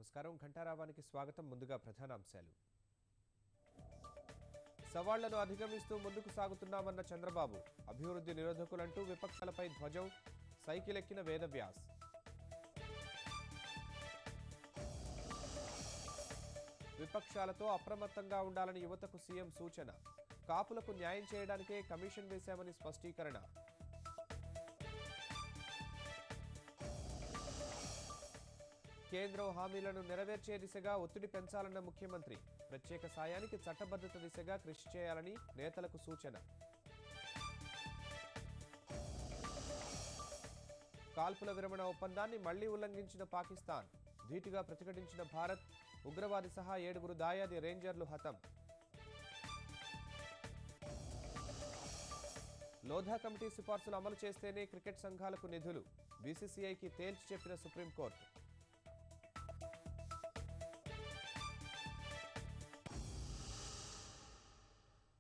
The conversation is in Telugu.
నమస్కారం ఘంటారావానికి స్వాగతం. ముందుగా ప్రధానాంశాలు. సవాళ్లను అధిగమిస్తూ ముందుకు సాగుతున్నామన్న చంద్రబాబు. అభివృద్ధి నిరోధకులంటూ విపక్షాలపై ధ్వజం. సైకిల్ ఎక్కిన వేదవ్యాస్. విపక్షాలతో అప్రమత్తంగా ఉండాలని యువతకు సీఎం సూచన. కాపులకు న్యాయం చేయడానికే కమిషన్ వేశామని స్పష్టీకరణ. కేంద్రం హామీలను నెరవేర్చే దిశగా ఒత్తిడి పెంచాలన్న ముఖ్యమంత్రి. ప్రత్యేక సాయానికి చట్టబద్ధత దిశగా కృషి చేయాలని నేతలకు సూచన. కాల్పుల విరమణ ఒప్పందాన్ని మళ్లీ ఉల్లంఘించిన పాకిస్తాన్. ధీటుగా ప్రతిఘటించిన భారత్. ఉగ్రవాది సహా 7 దాయాది రేంజర్లు హతం. లోధా కమిటీ సిఫార్సులు అమలు చేస్తేనే క్రికెట్ సంఘాలకు నిధులు. బీసీసీఐకి తేల్చి చెప్పిన సుప్రీంకోర్టు.